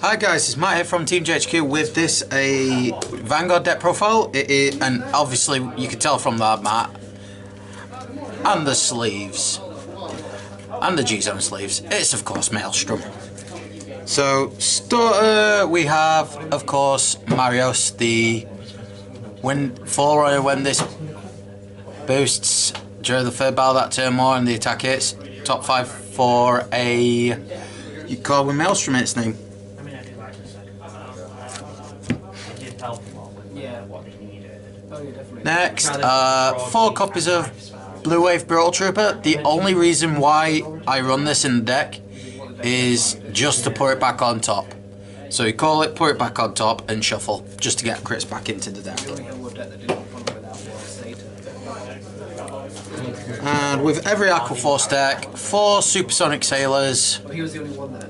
Hi guys, it's Matt here from Team JHQ with a Vanguard deck profile. It is, and obviously you can tell from that, Matt, and the sleeves, and the G-Zone sleeves, it's of course Maelstrom. So starter, we have of course Marios, the forerunner when this boosts during the third battle that turn more and the attack hits. Top 5 for a card with Maelstrom in its name. Next, 4 copies of Blue Wave Brawl Trooper. The only reason why I run this in the deck is just to put it back on top. So you call it, put it back on top and shuffle, just to get crits back into the deck. And with every Aqua Force deck, 4 Supersonic Sailors. He was the only one that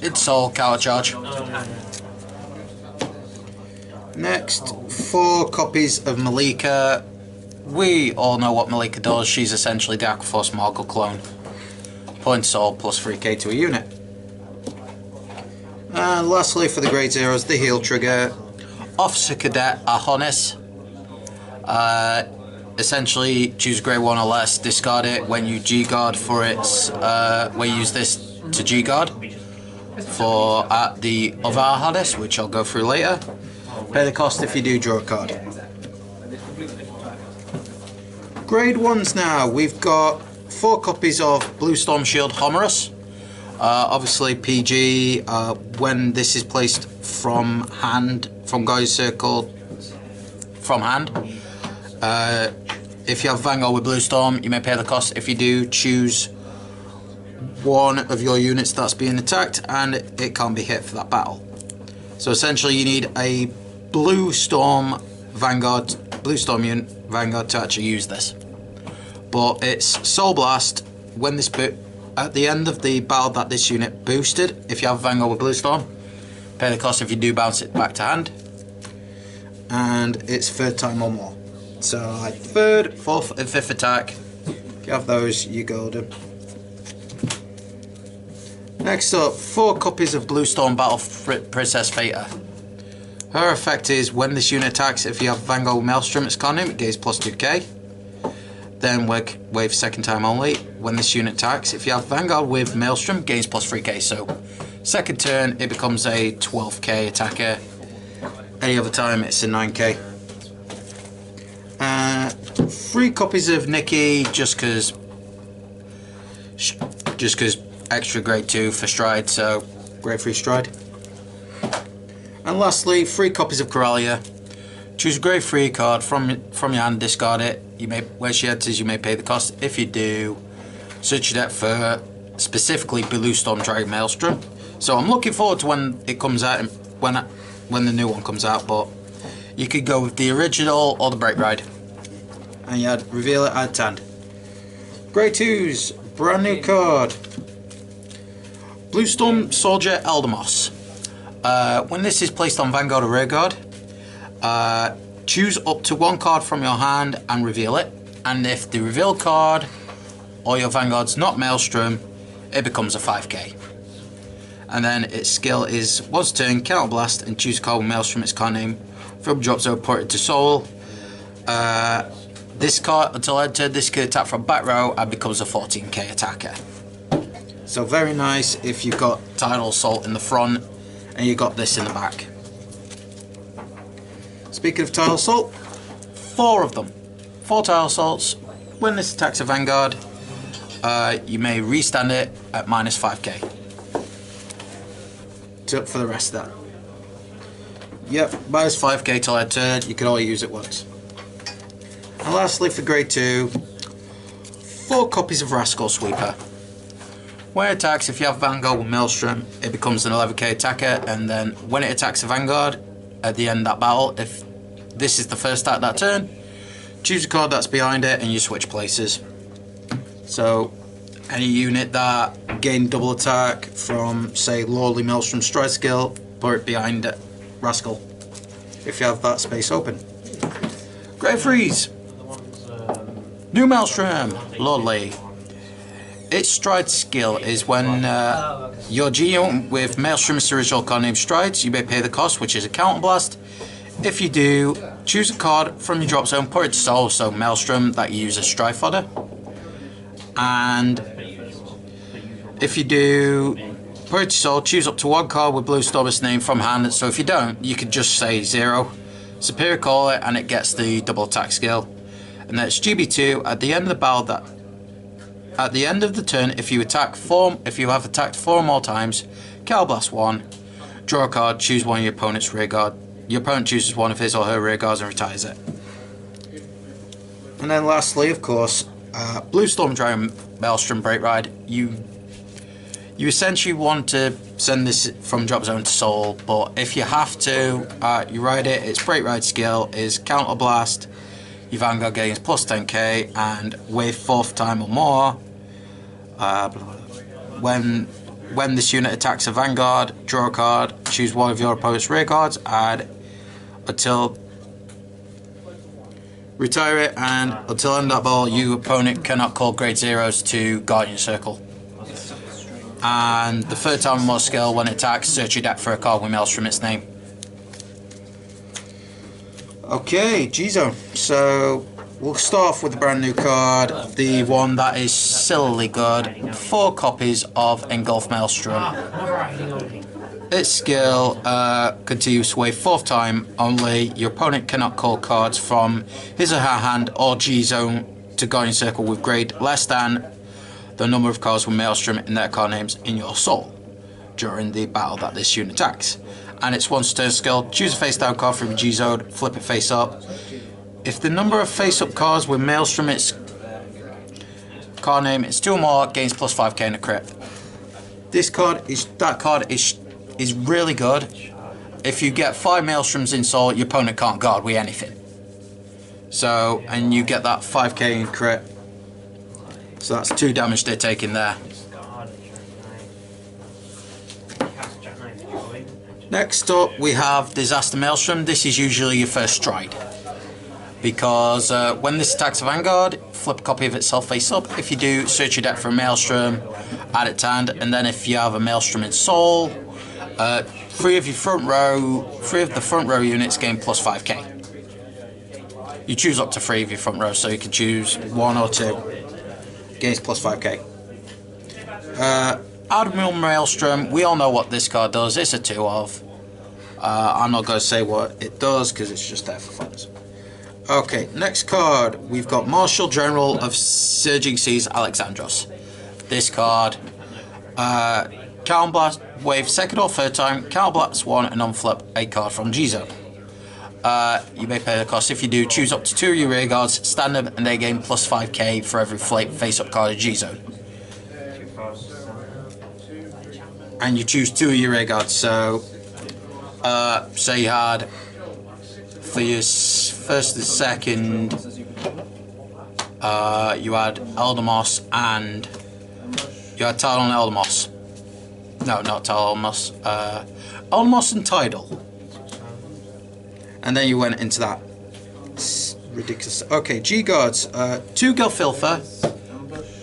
It's all counter charge. Next, 4 copies of Malika. We all know what Malika does. She's essentially the Aqua Force Morgul clone. Point soul plus 3k to a unit. And lastly, for the Grade Zeros, the heal trigger. Officer Cadet Ahonis. Essentially, choose grade 1 or less, discard it when you G-guard for its, when you use this to G-guard for the other Ahonis, which I'll go through later. Pay the cost if you do draw a card. Grade 1s now, we've got 4 copies of Blue Storm Shield Homerus. Obviously PG, when this is placed from hand, from Guy's Circle, from hand. If you have Vanguard with Blue Storm, you may pay the cost. If you do, choose one of your units that's being attacked and it can't be hit for that battle. So essentially you need a Blue Storm Vanguard, Blue Storm unit Vanguard to actually use this. But it's Soul Blast when this at the end of the battle that this unit boosted. If you have Vanguard with Blue Storm, pay the cost if you do bounce it back to hand. And it's 3rd time or more. So like 3rd, 4th and 5th attack. If you have those, you golden. Next up, 4 copies of Blue Storm Battle Princess Theta. Her effect is when this unit attacks, if you have Vanguard with Maelstrom, its card name, it gains plus 2k. Then wave 2nd time only. When this unit attacks, if you have Vanguard with Maelstrom, gains plus 3k. So 2nd turn, it becomes a 12k attacker. Any other time, it's a 9k. 3 copies of Nikki, just cause extra grade 2 for stride, so grade 3 stride. And lastly, 3 copies of Coralia. Choose a grade 3 card from your hand, discard it. You may, where she enters, you may pay the cost. If you do, search your deck for specifically Blue Storm Dragon Maelstrom. So I'm looking forward to when it comes out, when the new one comes out, but you could go with the original or the Break Ride. And you add, reveal it, add hand. Grade 2s, brand new card. Blue Storm Soldier Eldermoss. When this is placed on Vanguard or Rearguard, choose up to 1 card from your hand and reveal it. And if the reveal card or your Vanguard's not Maelstrom, it becomes a 5k. And then its skill is once a turn, counter blast and choose a card with Maelstrom, its card name. From drop zone, put it to soul. This card, until enter, this can attack from back row and becomes a 14k attacker. So very nice if you've got Tidal Assault in the front and you got this in the back. Speaking of Tidal Assault, 4 of them. 4 Tidal Assaults. When this attacks a Vanguard, you may restand it at minus 5k. For the rest of that. Yep, minus 5k till end turn, you can only use it once. And lastly for grade 2, 4 copies of Rascal Sweeper. When it attacks, if you have Vanguard with Maelstrom, it becomes an 11k attacker, and then when it attacks a Vanguard at the end of that battle, if this is the first attack that turn, choose a card that's behind it and you switch places. So any unit that gained double attack from, say, Lordly Maelstrom Stride skill, put it behind it, Rascal, if you have that space open. Grade 3s. New Maelstrom, Lordly. its stride skill is when your G with Maelstrom is the original card name strides, you may pay the cost, which is a counterblast. If you do, choose a card from your drop zone, put it to soul, so Maelstrom, that you use as stride fodder. And if you do put it to soul, choose up to one card with Blue Stormer's name from hand, so if you don't, you could just say 0. Superior call it, and it gets the double attack skill. And that's GB2 at the end of the battle at the end of the turn, if you have attacked 4 or more times, Counterblast 1, draw a card, choose one of your opponent's rear guard. Your opponent chooses one of his or her rear guards and retires it. And then lastly, of course, Blue Storm Dragon Maelstrom Break Ride. You essentially want to send this from drop zone to soul, but if you have to, you ride it. Its Break Ride skill is Counterblast. Your Vanguard gains plus 10k, and with 4th time or more, when this unit attacks a Vanguard, draw a card, choose one of your opponent's rear guards, add until retire it, and until end of battle, your opponent cannot call grade 0s to Guardian Circle. And the 3rd time or more skill, when it attacks, search your deck for a card with Maelstrom its name. Okay, G-Zone. So we'll start off with the brand new card, the one that is sillily good. 4 copies of Engulf Maelstrom. Its skill continues with 4th time only. Your opponent cannot call cards from his or her hand or G-Zone to Guardian Circle with grade less than the number of cards with Maelstrom in their card names in your soul during the battle that this unit attacks. And it's once turn skill, choose a face down card from your G-Zone, flip it face up. If the number of face up cards with Maelstrom its card name is 2 or more, gains plus 5k in a crit. That card is really good. If you get 5 Maelstroms in soul, your opponent can't guard with anything. So, and you get that 5k in crit. So that's 2 damage they're taking there. Next up we have Disaster Maelstrom. This is usually your first stride, because when this attacks a Vanguard, flip a copy of itself face up. If you do, search your deck for a Maelstrom, add it to hand, and then if you have a Maelstrom in soul, 3 of the front row units gain plus 5k. You choose up to 3 of your front row, so you can choose 1 or 2. Gains plus 5k. Admiral Maelstrom, we all know what this card does. It's a 2 of. I'm not going to say what it does because it's just there for fun. Okay, next card, we've got Marshal General of Surging Seas Alexandros. This card, Counterblast, wave 2nd or 3rd time, Counterblast 1 and unflip a card from G-Zone. You may pay the cost. If you do, choose up to 2 of your rear guards, stand them, and they gain plus 5k for every face-up card of G-Zone. And you choose 2 of your rear guards, so say you had, for your 1st and 2nd, you had Eldermoss and you had Tidal and Eldermoss. No, not Tidal, Eldermoss. Eldermoss and Tidal. And then you went into that. It's ridiculous. Okay, G-Guards. 2 Gelfilther,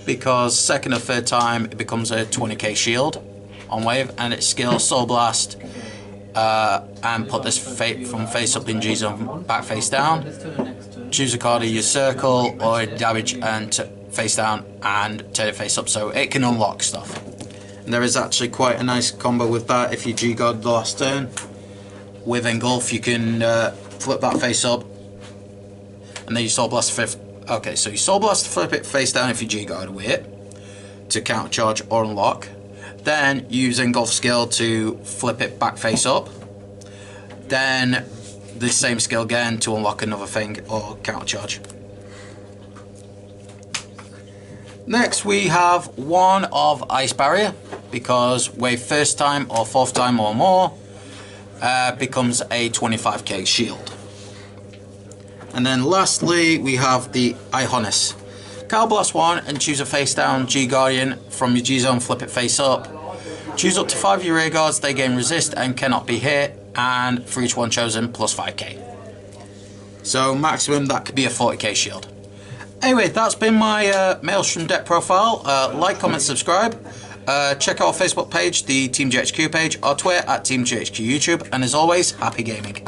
because 2nd or 3rd time it becomes a 20k shield on wave, and its skill Soul Blast, and put this from face up in G-Zone back face down. Choose a card of your circle or damage and face down and turn it face up, so it can unlock stuff. And there is actually quite a nice combo with that. If you G-Guard the last turn with Engulf, you can flip that face up, and then you Soul Blast the 5th. Okay, so you Soul Blast to flip it face down if you G-Guard with it to counter charge or unlock. Then use Engulf skill to flip it back face up. Then the same skill again to unlock another thing or counter charge. Next we have 1 of Ice Barrier, because wave 1st time or 4th time or more becomes a 25k shield. And then lastly we have the Ionis. Counterblast 1 and choose a face down G-Guardian from your G-Zone, flip it face up. Choose up to 5 of your rear guards, they gain resist and cannot be hit, and for each one chosen plus 5k. So maximum that could be a 40k shield. Anyway, that's been my Maelstrom deck profile. Like, comment, subscribe. Check out our Facebook page, the Team GHQ page, our Twitter at Team GHQ YouTube, and as always, happy gaming.